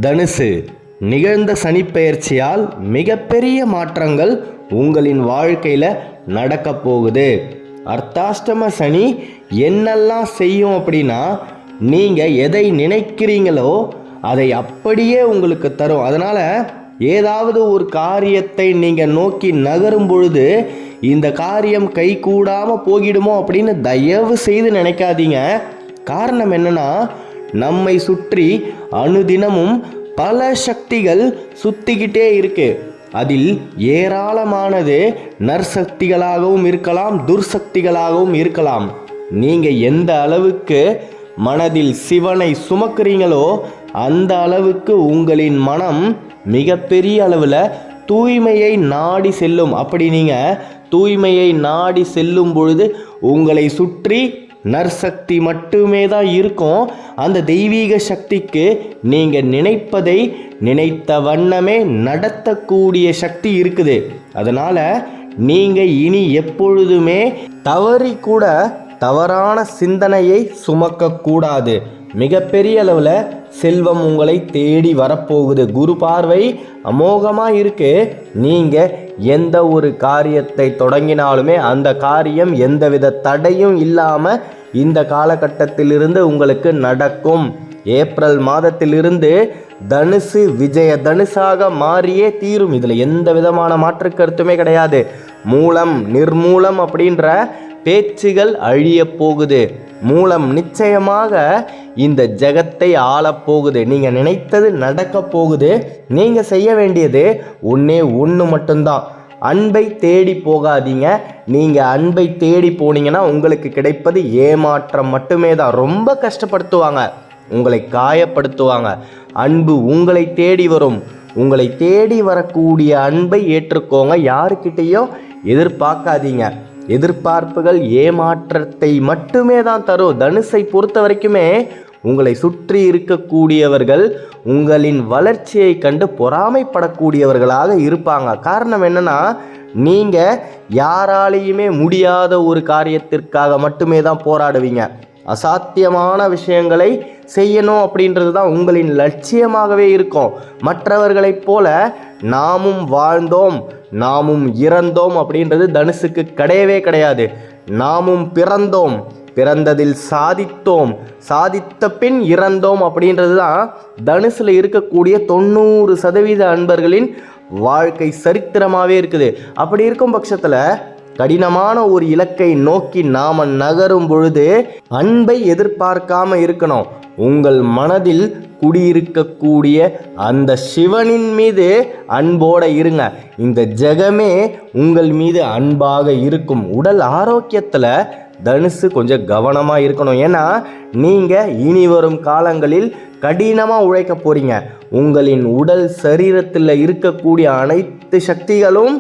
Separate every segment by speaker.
Speaker 1: தனுசு, நிகழ்ந்த சனிப்பெயர்ச்சியால் மிகப்பெரிய மாற்றங்கள் உங்களின் வாழ்க்கையில் நடக்க போகுது. அர்த்தாஷ்டம சனி என்னெல்லாம் செய்யும் அப்படின்னா, நீங்கள் எதை நினைக்கிறீங்களோ அதை அப்படியே உங்களுக்கு தரும். அதனால் ஏதாவது ஒரு காரியத்தை நீங்கள் நோக்கி நகரும் பொழுது இந்த காரியம் கை கூடாமல் போகிடுமோ அப்படின்னு தயவு செய்து நினைக்காதீங்க. காரணம் என்னன்னா, நம்மை சுற்றி அனுதினமும் பல சக்திகள் சுத்திக்கிட்டே இருக்கு. அதில் ஏராளமானது நற்சக்திகளாகவும் இருக்கலாம், துர்சக்திகளாகவும் இருக்கலாம். நீங்கள் எந்த அளவுக்கு மனதில் சிவனை சுமக்கிறீங்களோ அந்த அளவுக்கு உங்களின் மனம் மிகப்பெரிய அளவில் தூய்மையை நாடி செல்லும். அப்படி நீங்கள் தூய்மையை நாடி செல்லும் பொழுது உங்களை சுற்றி நற்சக்தி மட்டுமே தான் இருக்கும். அந்த தெய்வீக சக்திக்கு நீங்கள் நினைப்பதை நினைத்த வண்ணமே நடத்தக்கூடிய சக்தி இருக்குது. அதனால் நீங்கள் இனி எப்பொழுதுமே தவறி கூட தவறான சிந்தனையை சுமக்கக்கூடாது. மிகப்பெரிய அளவில் செல்வம் உங்களை தேடி வரப்போகுது. குரு பார்வை அமோகமாக இருக்கு. நீங்கள் எந்த ஒரு காரியத்தை தொடங்கினாலுமே அந்த காரியம் எந்தவித தடையும் இல்லாமல் இந்த காலகட்டத்திலிருந்து உங்களுக்கு நடக்கும். ஏப்ரல் மாதத்திலிருந்து தனுசு விஜய தனுசாக மாறியே தீரும். இதில் எந்த விதமான மாற்று கருத்துமே கிடையாது. மூலம் நிர்மூலம் அப்படின்ற பேச்சுகள் அழிய போகுது. மூலம் நிச்சயமாக இந்த ஜெகத்தை ஆளப்போகுது. நீங்கள் நினைத்தது நடக்க போகுது. நீங்கள் செய்ய வேண்டியது ஒன்று மட்டும்தான். அன்பை தேடி போகாதீங்க. நீங்கள் அன்பை தேடி போனீங்கன்னா உங்களுக்கு கிடைப்பது ஏமாற்றம் மட்டுமே தான். ரொம்ப கஷ்டப்படுத்துவாங்க, உங்களை காயப்படுத்துவாங்க. அன்பு உங்களை தேடி வரும். உங்களை தேடி வரக்கூடிய அன்பை ஏற்றுக்கோங்க. யாருக்கிட்டேயும் எதிர்பார்க்காதீங்க. எதிர்பார்ப்புகள் ஏமாற்றத்தை மட்டுமே தான் தரும். தனுசை பொறுத்த வரைக்குமே உங்களை சுற்றி இருக்கக்கூடியவர்கள் உங்களின் வளர்ச்சியை கண்டு பொறாமைப்படக்கூடியவர்களாக இருப்பாங்க. காரணம் என்னன்னா, நீங்கள் யாராலையுமே முடியாத ஒரு காரியத்திற்காக மட்டுமே தான் போராடுவீங்க. அசாத்தியமான விஷயங்களை செய்யணும் அப்படின்றது தான் உங்களின் லட்சியமாகவே இருக்கும். மற்றவர்களைப் போல நாமும் வாழ்ந்தோம் நாமும் இறந்தோம் அப்படின்றது தனுசுக்கு கிடையவே கிடையாது. நாமும் பிறந்தோம், பிறந்ததில் சாதித்தோம், சாதித்த பின் இறந்தோம் அப்படின்றது தான் தனுசில் இருக்கக்கூடிய 90% அன்பர்களின் வாழ்க்கை சரித்திரமாகவே இருக்குது. அப்படி இருக்கும் பட்சத்தில் கடினமான ஒரு இலக்கை நோக்கி நாம் நகரும் பொழுது அன்பை எதிர்பார்க்காம இருக்கணும். உங்கள் மனதில் குடியிருக்கக்கூடிய அந்த சிவனின் மீது அன்போடு இருங்க. இந்த ஜெகமே உங்கள் மீது அன்பாக இருக்கும். உடல் ஆரோக்கியத்தில் தனுசு கொஞ்சம் கவனமாக இருக்கணும். ஏன்னா நீங்கள் இனி வரும் காலங்களில் கடினமாக உழைக்க போகிறீங்க. உங்களின் உடல் சரீரத்தில் இருக்கக்கூடிய அனைத்து சக்திகளும்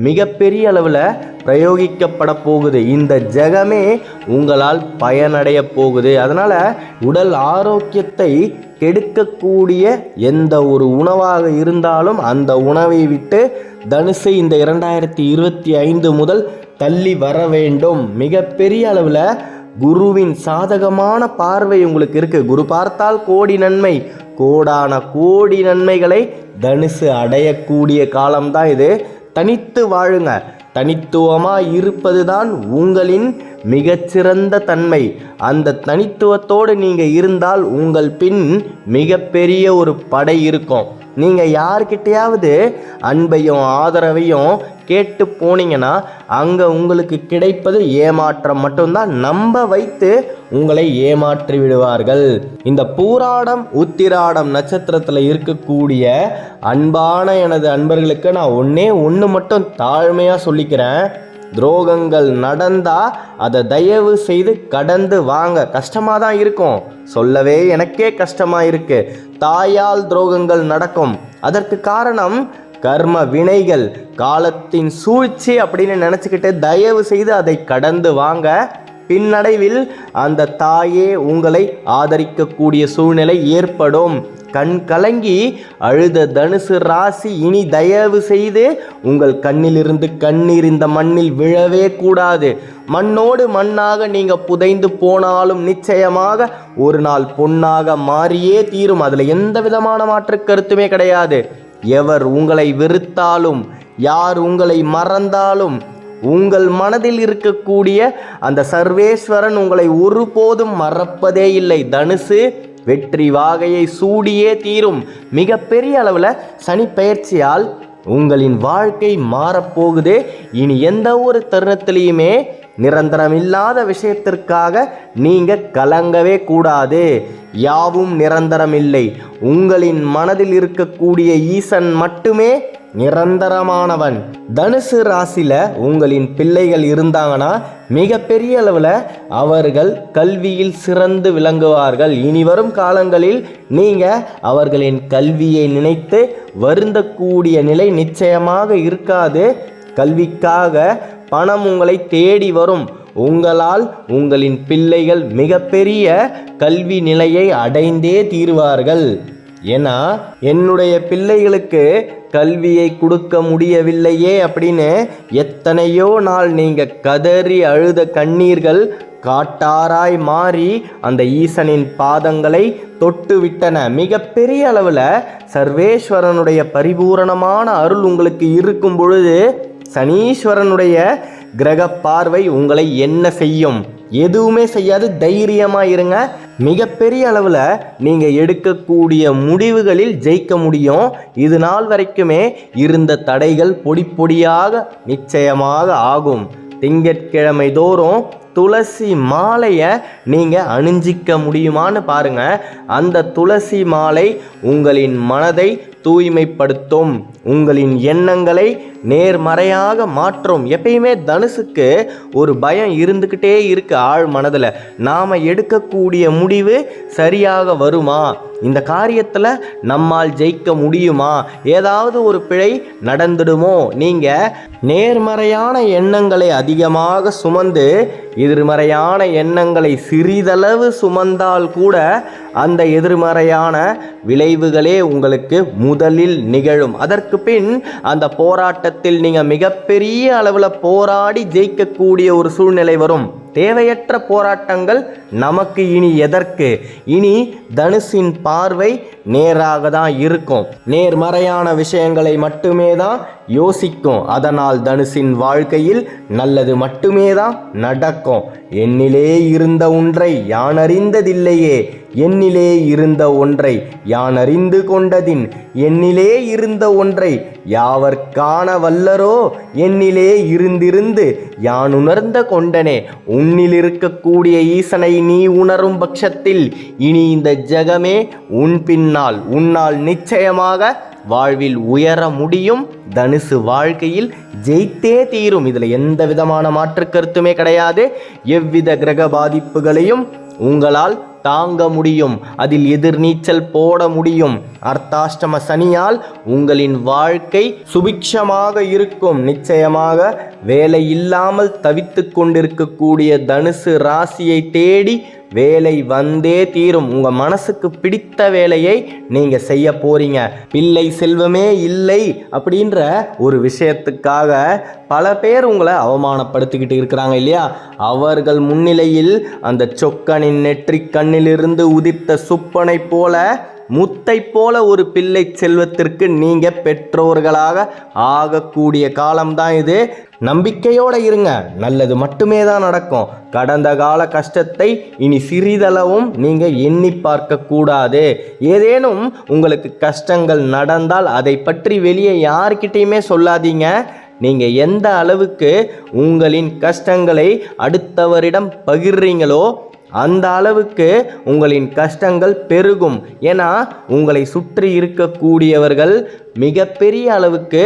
Speaker 1: மிகப்பெரிய அளவில் பிரயோகிக்கப்பட போகுது. இந்த ஜெகமே உங்களால் பயனடைய போகுது. அதனால் உடல் ஆரோக்கியத்தை கெடுக்கக்கூடிய எந்த ஒரு உணவாக இருந்தாலும் அந்த உணவை விட்டு தனுசு இந்த 2025 முதல் தள்ளி வர வேண்டும். மிகப்பெரிய அளவில் குருவின் சாதகமான பார்வை உங்களுக்கு இருக்குது. குரு பார்த்தால் கோடி நன்மை, கோடான கோடி நன்மைகளை தனுசு அடையக்கூடிய காலம்தான் இது. தனித்து வாழுங்க. தனித்துவமாக இருப்பது தான் உங்களின் மிகச்சிறந்த தன்மை. அந்த தனித்துவத்தோடு நீங்கள் இருந்தால் உங்கள் பின் மிகப்பெரிய ஒரு படை இருக்கும். நீங்கள் யார்கிட்டையாவது அன்பையும் ஆதரவையும் கேட்டு போனீங்கன்னா அங்கே உங்களுக்கு கிடைப்பது ஏமாற்றம் மட்டும்தான். நம்ப வைத்து உங்களை ஏமாற்றி விடுவார்கள். இந்த பூராடம் உத்திராடம் நட்சத்திரத்தில் இருக்கக்கூடிய அன்பான எனது அன்பர்களுக்கு நான் ஒன்று மட்டும் தாழ்மையாக சொல்லிக்கிறேன். துரோகங்கள் நடந்தால் அதை தயவு செய்து கடந்து வாங்க. கஷ்டமாக தான் இருக்கும், சொல்லவே எனக்கே கஷ்டமாக இருக்குது. தாயால் துரோகங்கள் நடக்கும். அதற்கு காரணம் கர்ம வினைகள், காலத்தின் சூழ்ச்சி அப்படின்னு நினச்சிக்கிட்டு தயவு செய்து அதை கடந்து வாங்க. பின்னடைவில் அந்த தாயே உங்களை ஆதரிக்கக்கூடிய சூழ்நிலை ஏற்படும். கண் கலங்கி அழுத தனுசு ராசி இனி தயவு செய்து உங்கள் கண்ணிலிருந்து கண்ணீர் இந்த மண்ணில் விழவே கூடாது. மண்ணோடு மண்ணாக நீங்க புதைந்து போனாலும் நிச்சயமாக ஒரு நாள் பொன்னாக மாறியே தீரும். அதுல எந்த விதமான மாற்று கருத்துமே கிடையாது. எவர் உங்களை வெறுத்தாலும், யார் உங்களை மறந்தாலும், உங்கள் மனதில் இருக்கக்கூடிய அந்த சர்வேஸ்வரன் உங்களை ஒருபோதும் மறப்பதே இல்லை. தனுசு வெற்றி வாகையை சூடியே தீரும். மிகப்பெரிய அளவில் சனி பெயர்ச்சியால் உங்களின் வாழ்க்கை மாறப்போகுது. இனி எந்த ஒரு தருணத்திலையுமே நிரந்தரம் இல்லாத விஷயத்திற்காக நீங்க கலங்கவே கூடாது. யாவும் நிரந்தரம் இல்லை. உங்களின் மனதில் இருக்கக்கூடிய ஈசன் மட்டுமே நிரந்தரமானவன். தனுசு ராசியில உங்களின் பிள்ளைகள் இருந்தாங்கன்னா மிகப்பெரிய அளவில் அவர்கள் கல்வியில் சிறந்து விளங்குவார்கள். இனி வரும் காலங்களில் நீங்க அவர்களின் கல்வியை நினைத்து வருந்தக்கூடிய நிலை நிச்சயமாக இருக்காது. கல்விக்காக பணம் உங்களை தேடி வரும். உங்களால் உங்களின் பிள்ளைகள் மிகப்பெரிய கல்வி நிலையை அடைந்தே தீருவார்கள். ஏன்னா என்னுடைய பிள்ளைகளுக்கு கல்வியை கொடுக்க முடியவில்லையே அப்படின்னு எத்தனையோ நாள் நீங்கள் கதறி அழுத கண்ணீர்கள் காட்டாராய் மாறி அந்த ஈசனின் பாதங்களை தொட்டு விட்டன. மிகப்பெரிய அளவில் சர்வேஸ்வரனுடைய பரிபூரணமான அருள் உங்களுக்கு இருக்கும் பொழுது சனீஸ்வரனுடைய கிரக பார்வை உங்களை என்ன செய்யும்? எதுவுமே செய்யாது. தைரியமாக இருங்க. மிகப்பெரிய அளவில் நீங்கள் எடுக்கக்கூடிய முடிவுகளில் ஜெயிக்க முடியும். இது நாள் வரைக்குமே இருந்த தடைகள் பொடி பொடியாக நிச்சயமாக ஆகும். திங்கட்கிழமை தோறும் துளசி மாலையை நீங்கள் அணிஞ்சிக்க முடியுமான்னு பாருங்கள். அந்த துளசி மாலை உங்களின் மனதை தூய்மைப்படுத்தும், உங்களின் எண்ணங்களை நேர்மறையாக மாற்றும். எப்பயுமே தனுசுக்கு ஒரு பயம் இருந்துக்கிட்டே இருக்கு ஆழ் மனதில். நாம் எடுக்கக்கூடிய முடிவு சரியாக வருமா? இந்த காரியத்தில் நம்மால் ஜெயிக்க முடியுமா? ஏதாவது ஒரு பிழை நடந்துடுமோ? நீங்கள் நேர்மறையான எண்ணங்களை அதிகமாக சுமந்து எதிர்மறையான எண்ணங்களை சிறிதளவு சுமந்தால் கூட அந்த எதிர்மறையான விளைவுகளே உங்களுக்கு முதலில் நிகழும். அதற்கு பின் அந்த போராட்டத்தில் நீங்கள் மிகப்பெரிய அளவில் போராடி ஜெயிக்கக்கூடிய ஒரு சூழ்நிலை வரும். தேவையற்ற போராட்டங்கள் நமக்கு இனி எதற்கு? இனி தனுசின் பார்வை நேராக தான் இருக்கும். நேர்மறையான விஷயங்களை மட்டுமே தான் யோசிக்கும். அதனால் தனுசின் வாழ்க்கையில் நல்லது மட்டுமே தான் நடக்கும். என்னிலே இருந்த ஒன்றை யான் அறிந்ததில்லையே, என்னிலே இருந்த ஒன்றை யான் அறிந்து கொண்டதின், என்னிலே இருந்த ஒன்றை யாவர் காண வல்லரோ, என்னிலே இருந்திருந்து யான் உணர்ந்த கொண்டனே. உன்னில் இருக்கக்கூடிய ஈசனை நீ உணரும் பட்சத்தில் இனி இந்த ஜகமே உன் பின்னால், உன்னால் நிச்சயமாக வாழ்வில் உயர முடியும். தனுசு வாழ்க்கையில் ஜெயித்தே தீரும். இதில் எந்த விதமான மாற்று கருத்துமே கிடையாது. எவ்வித கிரக பாதிப்புகளையும் உங்களால் தாங்க முடியும். அதில் எதிர்நீச்சல் போட முடியும். அர்த்தாஷ்டம சனியால் உங்களின் வாழ்க்கை சுபிக்ஷமாக இருக்கும். நிச்சயமாக வேலை இல்லாமல் தவித்து கொண்டிருக்கக்கூடிய தனுசு ராசியை தேடி வேலை வந்தே தீரும். உங்கள் மனசுக்கு பிடித்த வேலையை நீங்கள் செய்ய போறீங்க. பிள்ளை செல்வமே இல்லை அப்படின்ற ஒரு விஷயத்துக்காக பல பேர் உங்களை அவமானப்படுத்திக்கிட்டு இருக்கிறாங்க இல்லையா? அவர்கள் முன்னிலையில் அந்த சொக்கனின் நெற்றி கண்ணிலிருந்து உதிர்த்த சுப்பனை போல, முத்தை போல ஒரு பிள்ளை செல்வத்திற்கு நீங்க பெற்றோர்களாக ஆகக்கூடிய காலம்தான் இது. நம்பிக்கையோடு இருங்க. நல்லது மட்டுமே தான் நடக்கும். கடந்த கால கஷ்டத்தை இனி சிறிதளவும் நீங்க எண்ணி பார்க்க கூடாது. ஏதேனும் உங்களுக்கு கஷ்டங்கள் நடந்தால் அதை பற்றி வெளியே யார்கிட்டையுமே சொல்லாதீங்க. நீங்கள் எந்த அளவுக்கு உங்களின் கஷ்டங்களை அடுத்தவரிடம் பகிர்றீங்களோ அந்த அளவுக்கு உங்களின் கஷ்டங்கள் பெருகும். ஏன்னா உங்களை சுற்றி இருக்கக்கூடியவர்கள் மிகப்பெரிய அளவுக்கு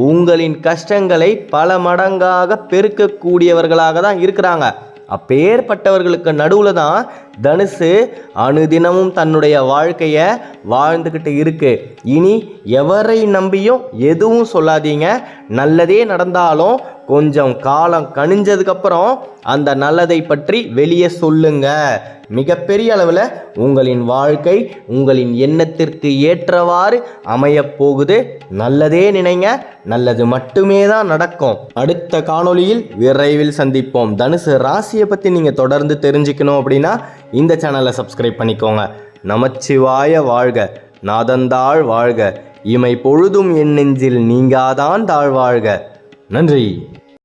Speaker 1: உங்களின் கஷ்டங்களை பல மடங்காக பெருக்கக்கூடியவர்களாக தான் இருக்கிறாங்க. அப்பேற்பட்டவர்களுக்கு நடுவில் தான் தனுசு அனுதினமும் தன்னுடைய வாழ்க்கையை வாழ்ந்துக்கிட்டு இருக்கு. இனி எவரை நம்பியும் எதுவும் சொல்லாதீங்க. நல்லதே நடந்தாலும் கொஞ்சம் காலம் கணிஞ்சதுக்கப்புறம் அந்த நல்லதை பற்றி வெளியே சொல்லுங்க. மிகப்பெரிய அளவில் உங்களின் வாழ்க்கை உங்களின் எண்ணத்திற்கு ஏற்றவாறு அமையப் போகுது. நல்லதே நினைங்க, நல்லது மட்டுமே தான் நடக்கும். அடுத்த காணொளியில் விரைவில் சந்திப்போம். தனுசு ராசியை பற்றி நீங்கள் தொடர்ந்து தெரிஞ்சுக்கணும் அப்படின்னா இந்த சேனலை சப்ஸ்கிரைப் பண்ணிக்கோங்க. நமச்சிவாய வாழ்க, நாதந்தாள் வாழ்க, இமை பொழுதும் என் நெஞ்சில் நீங்காதான் தாழ்வாழ்க. நன்றி.